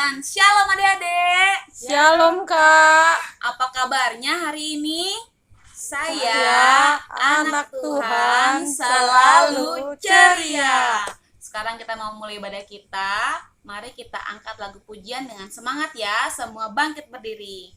Tuhan. Shalom adik-adik. Shalom Kak. Apa kabarnya hari ini? Saya anak Tuhan selalu ceria. Sekarang kita mau mulai ibadah kita. Mari kita angkat lagu pujian dengan semangat ya. Semua bangkit berdiri.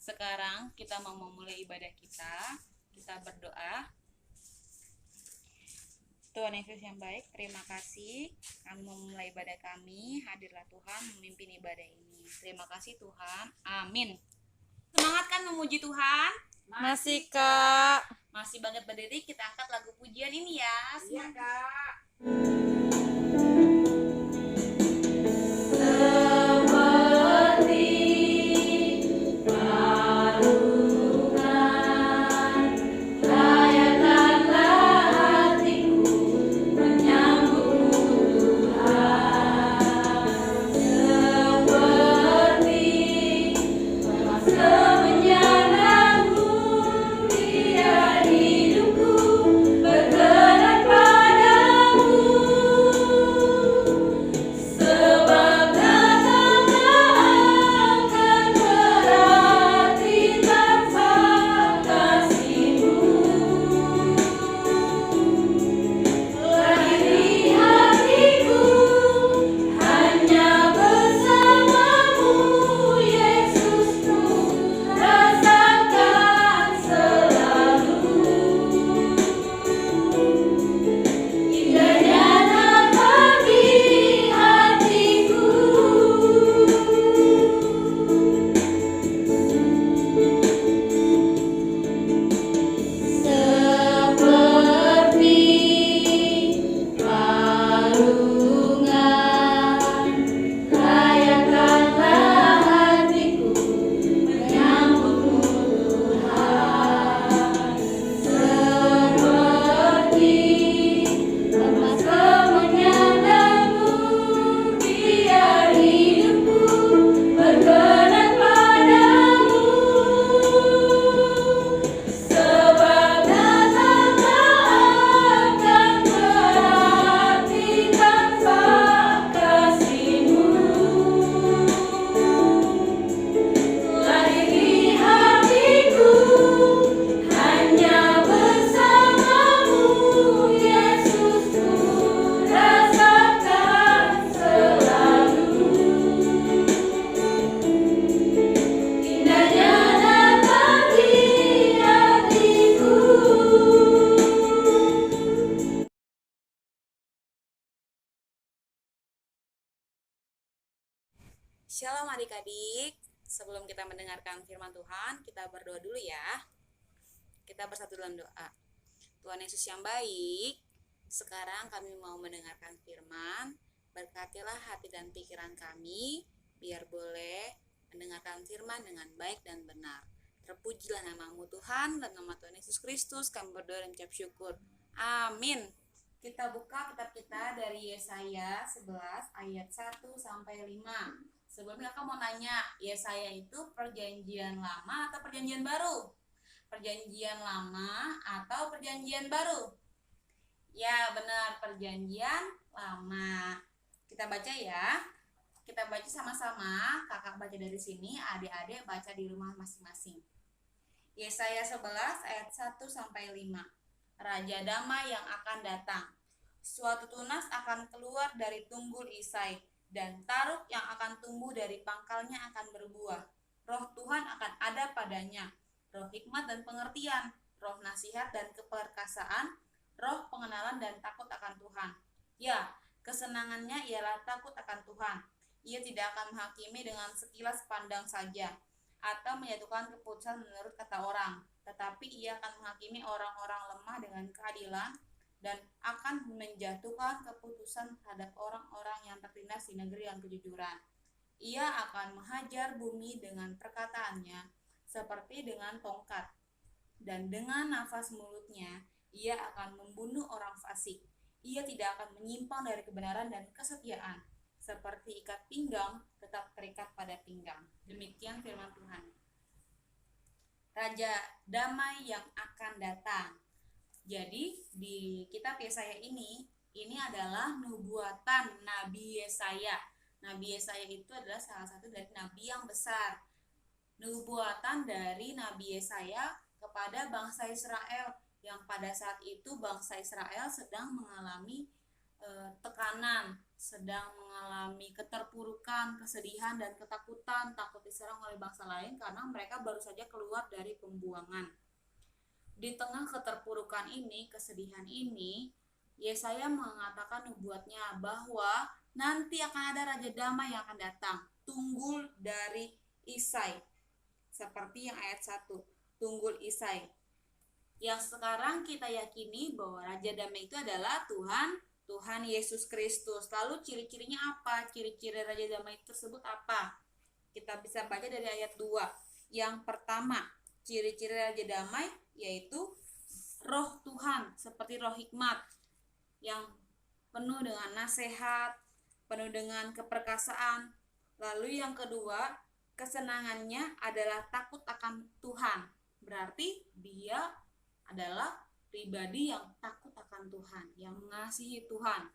Sekarang kita mau memulai ibadah kita. Kita berdoa. Tuhan Yesus yang baik, terima kasih kami mau memulai ibadah kami. Hadirlah Tuhan memimpin ibadah ini. Terima kasih Tuhan. Amin. Semangat kan memuji Tuhan? Masih Kak. Masih banget berdiri, kita angkat lagu pujian ini ya. Iya Kak. Shalom adik-adik. Sebelum kita mendengarkan firman Tuhan, kita berdoa dulu ya. Kita bersatu dalam doa. Tuhan Yesus yang baik, sekarang kami mau mendengarkan firman. Berkatilah hati dan pikiran kami, biar boleh mendengarkan firman dengan baik dan benar. Terpujilah namamu Tuhan, dan nama Tuhan Yesus Kristus kami berdoa dan ucap syukur. Amin. Kita buka kitab kita dari Yesaya 11 ayat 1 sampai 5. Sebelumnya kakak mau nanya, Yesaya itu perjanjian lama atau perjanjian baru? Perjanjian lama atau perjanjian baru? Ya, benar, perjanjian lama. Kita baca ya. Kita baca sama-sama. Kakak baca dari sini, adik-adik baca di rumah masing-masing. Yesaya 11 ayat 1 sampai 5. Raja damai yang akan datang. Suatu tunas akan keluar dari tunggul Isai, dan taruk yang akan tumbuh dari pangkalnya akan berbuah. Roh Tuhan akan ada padanya, roh hikmat dan pengertian, roh nasihat dan keperkasaan, roh pengenalan dan takut akan Tuhan. Ya, kesenangannya ialah takut akan Tuhan. Ia tidak akan menghakimi dengan sekilas pandang saja, atau menyatukan keputusan menurut kata orang, tetapi ia akan menghakimi orang-orang lemah dengan keadilan, dan akan menjatuhkan keputusan terhadap orang-orang yang tertindas di negeri yang kejujuran. Ia akan menghajar bumi dengan perkataannya, seperti dengan tongkat, dan dengan nafas mulutnya ia akan membunuh orang fasik. Ia tidak akan menyimpang dari kebenaran dan kesetiaan, seperti ikat pinggang tetap terikat pada pinggang. Demikian firman Tuhan. Raja damai yang akan datang. Jadi di kitab Yesaya ini adalah nubuatan Nabi Yesaya. Nabi Yesaya itu adalah salah satu dari nabi yang besar. Nubuatan dari Nabi Yesaya kepada bangsa Israel, yang pada saat itu bangsa Israel sedang mengalami tekanan, sedang mengalami keterpurukan, kesedihan dan ketakutan, takut diserang oleh bangsa lain karena mereka baru saja keluar dari pembuangan. Di tengah keterpurukan ini, kesedihan ini, Yesaya mengatakan nubuatnya bahwa nanti akan ada raja damai yang akan datang, tunggul dari Isai. Seperti yang ayat 1, tunggul Isai. Yang sekarang kita yakini bahwa raja damai itu adalah Tuhan Yesus Kristus. Lalu ciri-cirinya apa? Ciri-ciri raja damai tersebut apa? Kita bisa baca dari ayat 2. Yang pertama, ciri-ciri raja damai yaitu roh Tuhan, seperti roh hikmat yang penuh dengan nasihat, penuh dengan keperkasaan. Lalu yang kedua, kesenangannya adalah takut akan Tuhan. Berarti dia adalah pribadi yang takut akan Tuhan, yang mengasihi Tuhan.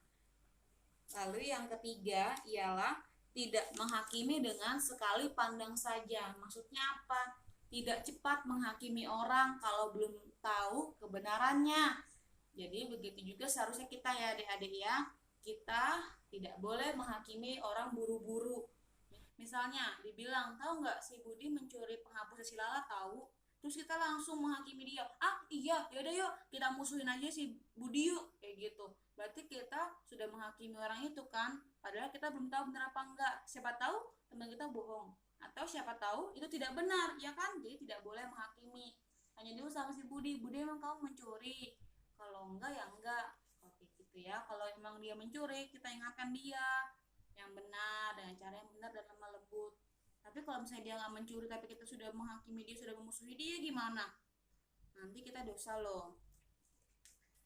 Lalu yang ketiga ialah tidak menghakimi dengan sekali pandang saja. Maksudnya apa? Tidak cepat menghakimi orang kalau belum tahu kebenarannya. Jadi begitu juga seharusnya kita ya adik-adik ya. Kita tidak boleh menghakimi orang buru-buru. Misalnya dibilang, tahu nggak si Budi mencuri penghapus silala, tahu? Terus kita langsung menghakimi dia, iya yaudah yuk kita musuhin aja si Budi yuk, kayak gitu. Berarti kita sudah menghakimi orang itu kan, padahal kita belum tahu benar apa enggak. Siapa tahu teman kita bohong, atau siapa tahu itu tidak benar, ya kan? Jadi tidak boleh menghakimi. Tanya dulu sama si Budi emang kamu mencuri? Kalau enggak ya enggak, oke gitu ya. Kalau emang dia mencuri, kita ingatkan dia yang benar, dengan cara yang benar dan lemah lembut. Tapi kalau misalnya dia nggak mencuri tapi kita sudah menghakimi dia, sudah memusuhi dia, gimana? Nanti kita dosa loh.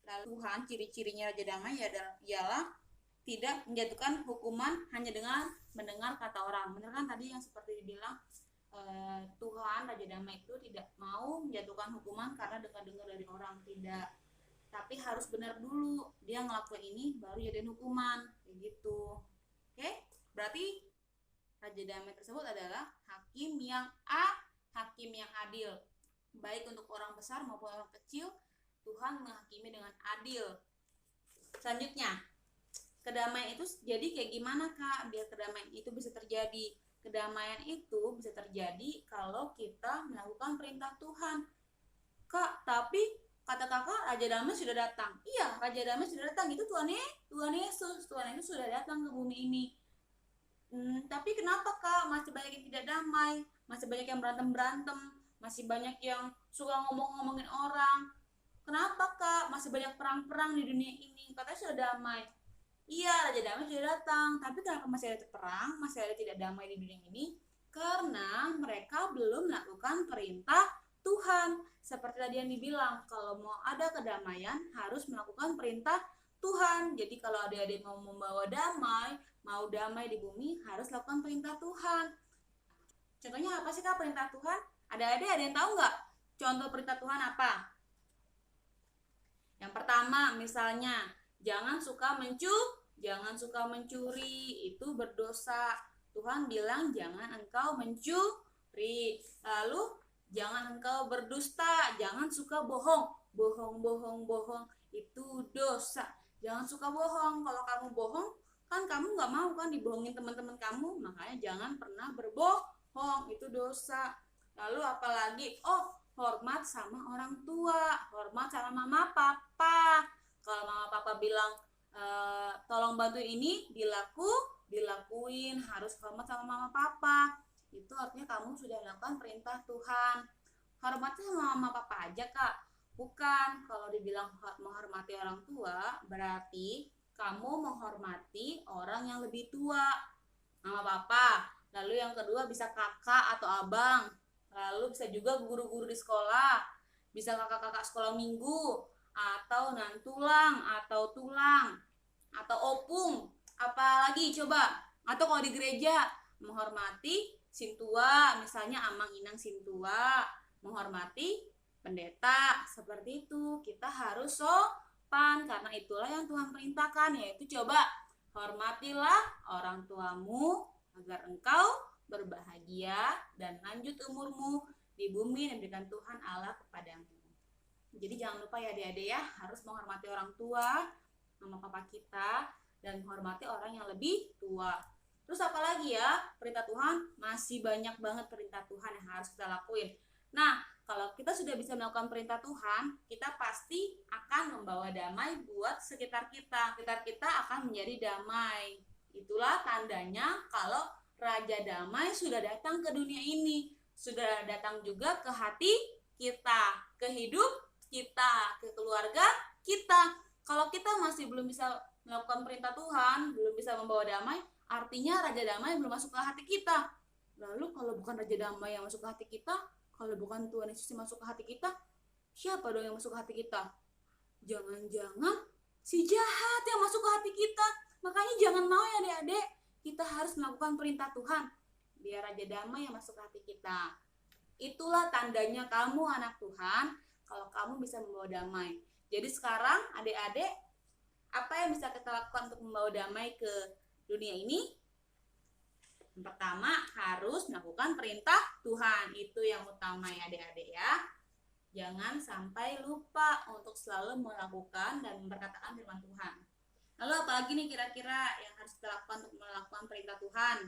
Lalu Tuhan, ciri-cirinya raja damai ialah tidak menjatuhkan hukuman hanya dengan mendengar kata orang. Benar kan tadi yang seperti dibilang, Tuhan raja damai itu tidak mau menjatuhkan hukuman karena dengar-dengar dari orang, tidak. Tapi harus benar dulu dia ngelakuin ini baru jadiin hukuman, kayak gitu. Oke? Berarti raja damai tersebut adalah hakim yang adil, baik untuk orang besar maupun orang kecil. Tuhan menghakimi dengan adil. Selanjutnya, kedamaian itu jadi kayak gimana Kak? Biar kedamaian itu bisa terjadi. Kedamaian itu bisa terjadi kalau kita melakukan perintah Tuhan. Kak, tapi kata kakak raja damai sudah datang. Iya, raja damai sudah datang. Itu Tuhan Yesus. Tuhan Yesus sudah datang ke bumi ini. Tapi kenapa Kak masih banyak yang tidak damai, masih banyak yang berantem, masih banyak yang suka ngomongin orang? Kenapa Kak masih banyak perang-perang di dunia ini? Katanya sudah damai. Iya, raja damai sudah datang, tapi kenapa masih ada perang, masih ada tidak damai di dunia ini? Karena mereka belum melakukan perintah Tuhan. Seperti tadi yang dibilang, kalau mau ada kedamaian harus melakukan perintah Tuhan. Jadi kalau adik-adik mau membawa damai, mau damai di bumi harus lakukan perintah Tuhan. Contohnya apa sih Kak perintah Tuhan? Ada yang tahu nggak? Contoh perintah Tuhan apa? Yang pertama misalnya, jangan suka mencuri, itu berdosa. Tuhan bilang jangan engkau mencuri. Lalu jangan engkau berdusta, jangan suka bohong. Bohong, itu dosa. Jangan suka bohong. Kalau kamu bohong, kan kamu nggak mau kan dibohongin teman-teman kamu, makanya jangan pernah berbohong, itu dosa. Lalu apalagi? Hormat sama orang tua, hormat sama mama papa. Kalau mama papa bilang tolong bantu ini, dilakuin, harus hormat sama mama papa. Itu artinya kamu sudah melakukan perintah Tuhan. Hormatnya sama mama papa aja Kak? Bukan. Kalau dibilang menghormati orang tua, berarti kamu menghormati orang yang lebih tua, mama papa. Lalu yang kedua bisa kakak atau abang. Lalu bisa juga guru-guru di sekolah, bisa kakak-kakak sekolah minggu, atau nantulang, atau tulang, atau opung. Apalagi coba? Atau kalau di gereja, menghormati sintua, misalnya amang inang sintua, menghormati pendeta. Seperti itu, kita harus sopan, karena itulah yang Tuhan perintahkan, yaitu coba hormatilah orang tuamu agar engkau berbahagia dan lanjut umurmu di bumi yang diberikan Tuhan Allah kepadamu. Jadi jangan lupa ya adik-adik ya, harus menghormati orang tua, mama papa kita, dan menghormati orang yang lebih tua. Terus apalagi ya, perintah Tuhan, masih banyak banget perintah Tuhan yang harus kita lakuin. Nah, kalau kita sudah bisa melakukan perintah Tuhan, kita pasti akan membawa damai buat sekitar kita. Sekitar kita akan menjadi damai. Itulah tandanya kalau Raja Damai sudah datang ke dunia ini, sudah datang juga ke hati kita, ke hidup kita, ke keluarga kita. Kalau kita masih belum bisa melakukan perintah Tuhan, belum bisa membawa damai, artinya Raja Damai belum masuk ke hati kita. Lalu kalau bukan Raja Damai yang masuk ke hati kita, kalau bukan Tuhan Yesus yang masuk ke hati kita, siapa dong yang masuk ke hati kita? Jangan-jangan si jahat yang masuk ke hati kita. Makanya jangan mau ya adik-adik, kita harus melakukan perintah Tuhan biar Raja Damai yang masuk ke hati kita. Itulah tandanya kamu anak Tuhan, kalau kamu bisa membawa damai. Jadi sekarang adik-adik, apa yang bisa kita lakukan untuk membawa damai ke dunia ini? Yang pertama, harus melakukan perintah Tuhan. Itu yang utama ya adik-adik ya. Jangan sampai lupa untuk selalu melakukan dan memperkatakan firman Tuhan. Lalu apalagi nih kira-kira yang harus kita lakukan untuk melakukan perintah Tuhan?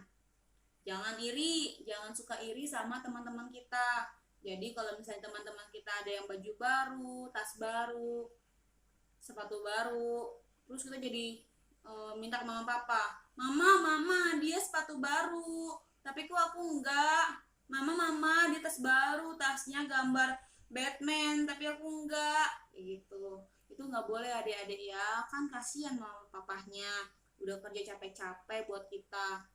Jangan iri, jangan suka iri sama teman-teman kita. Jadi kalau misalnya teman-teman kita ada yang baju baru, tas baru, sepatu baru, terus kita jadi minta ke mama papa, mama dia sepatu baru, tapi kok aku enggak. Mama dia tas baru, tasnya gambar Batman, tapi aku enggak. Gitu. Itu nggak boleh adik-adik ya, kan kasihan mama papahnya udah kerja capek-capek buat kita.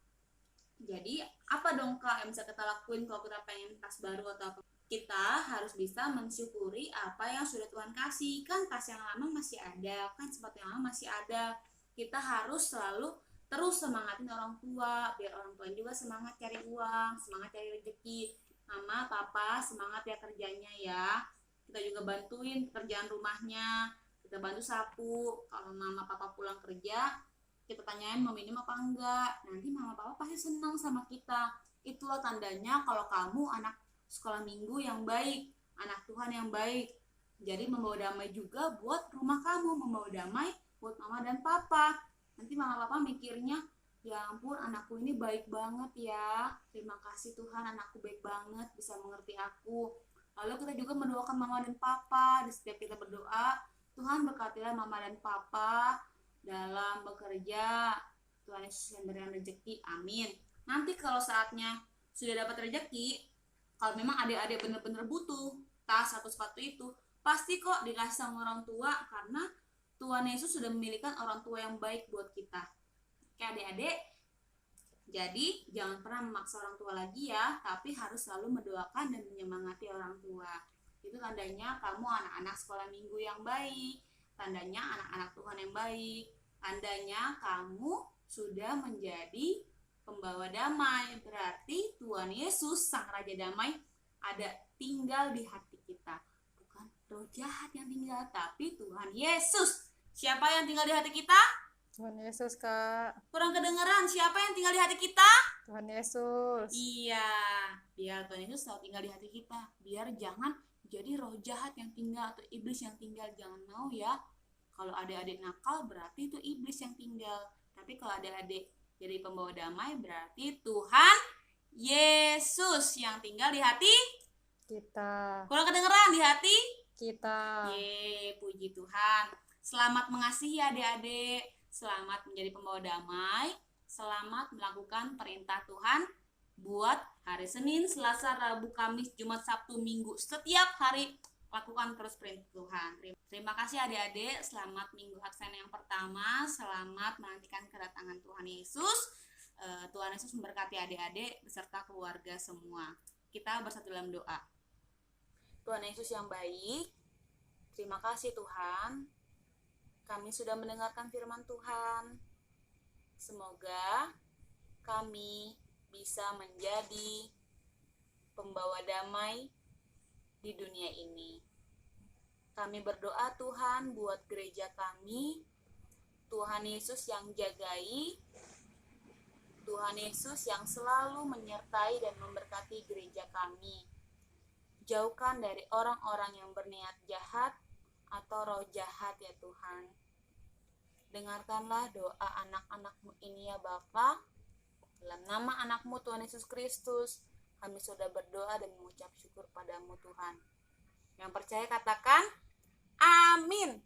Jadi apa dong Kak yang bisa kita lakuin kalau kita pengen tas baru atau apa? Kita harus bisa mensyukuri apa yang sudah Tuhan kasih. Kan tas yang lama masih ada, kan sepatu yang lama masih ada. Kita harus selalu terus semangatin orang tua, biar orang tua juga semangat cari uang, semangat cari rezeki. Mama, papa semangat ya kerjanya ya. Kita juga bantuin pekerjaan rumahnya, kita bantu sapu. Kalau mama papa pulang kerja, kita tanyain mau minum apa enggak. Nanti mama papa pasti senang sama kita. Itulah tandanya kalau kamu anak sekolah minggu yang baik, anak Tuhan yang baik. Jadi membawa damai juga buat rumah kamu, membawa damai buat mama dan papa. Nanti mama papa mikirnya, ya ampun anakku ini baik banget ya, terima kasih Tuhan anakku baik banget, bisa mengerti aku. Lalu kita juga mendoakan mama dan papa. Di setiap kita berdoa, Tuhan berkatilah mama dan papa dalam bekerja, Tuhan Yesus yang berikan rezeki, amin. Nanti kalau saatnya sudah dapat rezeki, kalau memang adik-adik benar-benar butuh tas atau sepatu itu, pasti kok dikasih sama orang tua, karena Tuhan Yesus sudah memilihkan orang tua yang baik buat kita. Oke adik-adik, jadi jangan pernah memaksa orang tua lagi ya, tapi harus selalu mendoakan dan menyemangati orang tua. Itu tandanya kamu anak-anak sekolah minggu yang baik, tandanya anak-anak Tuhan yang baik, tandanya kamu sudah menjadi pembawa damai. Berarti Tuhan Yesus Sang Raja Damai ada tinggal di hati kita. Bukan roh jahat yang tinggal, tapi Tuhan Yesus. Siapa yang tinggal di hati kita? Tuhan Yesus, Kak. Kurang kedengeran. Siapa yang tinggal di hati kita? Tuhan Yesus. Iya, biar Tuhan Yesus selalu tinggal di hati kita. Biar jangan jadi roh jahat yang tinggal atau iblis yang tinggal. Jangan mau ya. Kalau adik-adik nakal berarti itu iblis yang tinggal. Tapi kalau adik-adik jadi pembawa damai berarti Tuhan Yesus yang tinggal di hati Kita. kurang kedengeran di hati Kita. puji Tuhan. Selamat mengasihi adik-adik, selamat menjadi pembawa damai, selamat melakukan perintah Tuhan buat hari Senin, Selasa, Rabu, Kamis, Jumat, Sabtu, Minggu. Setiap hari lakukan terus perintah Tuhan. Terima kasih adik-adik, selamat Minggu Advent yang pertama, selamat menantikan kedatangan Tuhan Yesus. Tuhan Yesus memberkati adik-adik beserta keluarga semua. Kita bersatu dalam doa. Tuhan Yesus yang baik, terima kasih Tuhan, kami sudah mendengarkan firman Tuhan. Semoga kami bisa menjadi pembawa damai di dunia ini. Kami berdoa Tuhan buat gereja kami, Tuhan Yesus yang jagai, Tuhan Yesus yang selalu menyertai dan memberkati gereja kami. Jauhkan dari orang-orang yang berniat jahat atau roh jahat ya Tuhan. Dengarkanlah doa anak-anak-Mu ini ya Bapa. Dalam nama anak-Mu Tuhan Yesus Kristus, kami sudah berdoa dan mengucap syukur padamu Tuhan. Yang percaya katakan, amin.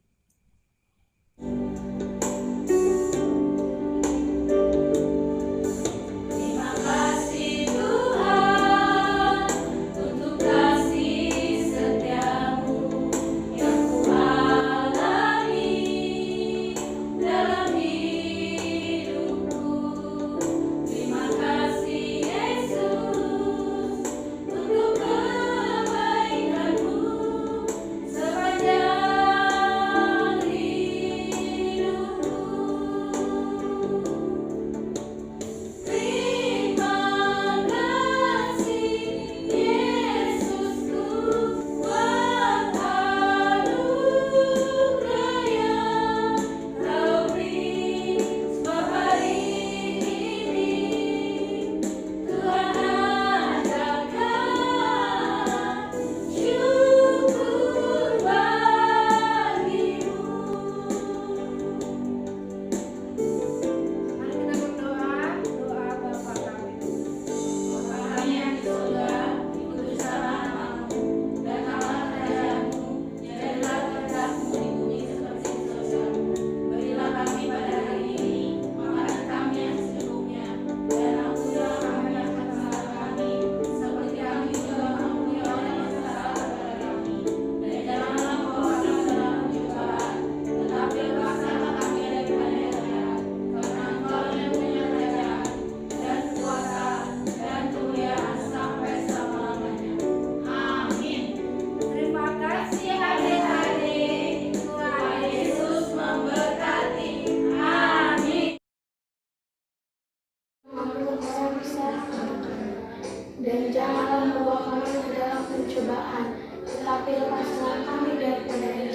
Dan janganlah membawa kami ke dalam pencobaan, tetapi lepaskanlah kami daripada yang